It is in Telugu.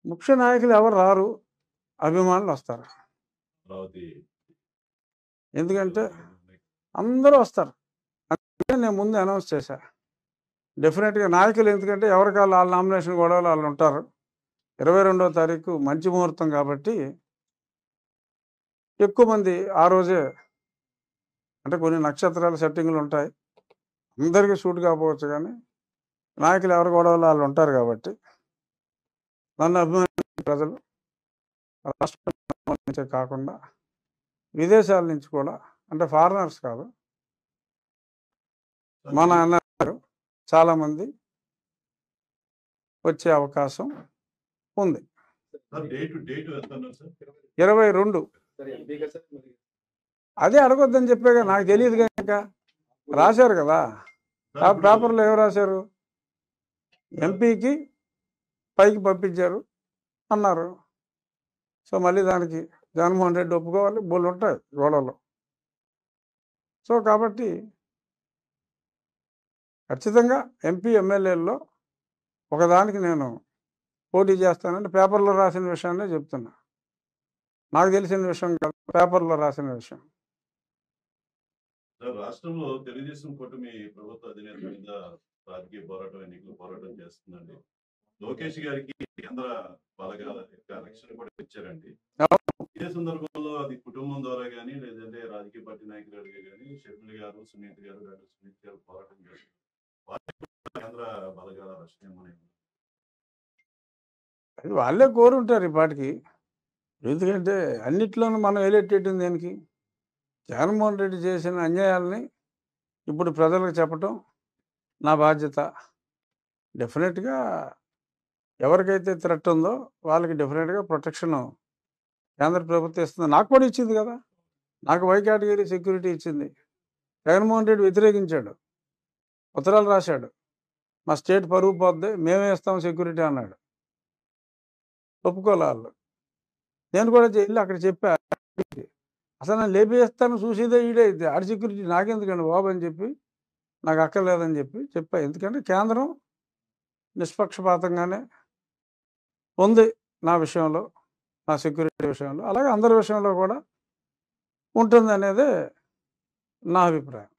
ముఖ్య నాయకులు ఎవరు రారు. అభిమానులు వస్తారు. అమరావతి ఎందుకంటే అందరూ వస్తారు. అందుకే నేను ముందు అనౌన్స్ చేశా. డెఫినెట్‌గా నాయకులు ఎందుకంటే ఎవరికాళ్ళు ఆళ్ళ నామినేషన్ గొడవలు ఆళ్ళు ఉంటారు. 22వ తారీఖు మంచి ముహూర్తం కాబట్టి ఎక్కువ మంది ఆ రోజే అంటే కొన్ని నక్షత్రాల సెట్టింగులు ఉంటాయి. అందరికీ సూట్ కాకపోవచ్చు గానీ, నాయకులు ఎవరి గొడవలో ఆళ్ళు ఉంటారు కాబట్టి, నన్ను అభిమానించే ప్రజలు రాష్ట్రం నుంచే కాకుండా విదేశాల నుంచి కూడా అంటే ఫారినర్స్ కాదు. మన అన్నగారు చాలామంది వచ్చే అవకాశం ఉంది. డేట్ ఎంత అన్నారు సార్? 22 అదే అడగొద్దని చెప్పాగా. నాకు తెలియదు గనక. రాశారు కదా! ఆ పేపర్‌లో ఏం రాశారు? ఎంపీకి పైకి పంపించారు అన్నారు. సో, మళ్ళీ దానికి జగన్మోహన్ రెడ్డి ఒప్పుకోవాలి. బోలెడుంటాయి గొడవలు. సో, కాబట్టి ఖచ్చితంగా ఎంపీ, ఎమ్మెల్యేల్లో ఒకదానికి నేను పోటీ చేస్తానంటే పేపర్‌లో రాసిన విషయాన్నే చెప్తున్నా. నాకు తెలిసిన విషయం కాదు. పేపర్‌లో రాసిన విషయం. సార్, రాష్ట్రంలో తెలుగుదేశం కూటమి ప్రభుత్వ అధినేత మీద రాజకీయ పోరాటం, ఎన్నికల పోరాటం చేస్తుందండి. లోకేష్ గారికి కేంద్ర బలగాల యొక్క రక్షణ కూడా ఇచ్చారండి. ఇదే సందర్భంలో అది కుటుంబం ద్వారా కానీ లేదంటే రాజకీయ పార్టీ నాయకులుగా కానీ షర్మిల గారు, సునీత గారు, డాక్టర్ సునీత గారు పోరాటం చేస్తారు. కేంద్ర బలగాల రక్షణ అది వాళ్ళే కోరుంటారు ఈ పాటికి. ఎందుకంటే అన్నిట్లోనూ మనం ఎలెట్టేయటం దేనికి? జగన్మోహన్ రెడ్డి చేసిన అన్యాయాలని ఇప్పుడు ప్రజలకు చెప్పటం నా బాధ్యత. డెఫినెట్‌గా ఎవరికైతే థ్రెట్ ఉందో వాళ్ళకి డెఫినెట్‌గా ప్రొటెక్షను కేంద్ర ప్రభుత్వం ఇస్తుంది. నాకు కూడా ఇచ్చింది కదా! నాకు వై కేటగిరీ సెక్యూరిటీ ఇచ్చింది. జగన్మోహన్ రెడ్డి వ్యతిరేకించాడు. ఉత్తరాలు రాశాడు. మా స్టేట్ పరువు పోద్ది. మేమే ఇస్తాం సెక్యూరిటీ అన్నాడు. ఒప్పుకోలే ఆళ్ళు. నేను కూడా ఎళ్లి అక్కడ చెప్పా. అసలు నన్ను లేపేస్తాను చూసేదే ఈడే అయితే. ఆడి సెక్యూరిటీ నాకెందుకండి బాబు అని చెప్పి, నాకు అక్కర్లేదని చెప్పా. ఎందుకంటే కేంద్రం నిష్పక్షపాతంగానే ఉంది నా విషయంలో, నా సెక్యూరిటీ విషయంలో. అలాగే అందరి విషయంలో కూడా ఉంటుందనేదే నా అభిప్రాయం.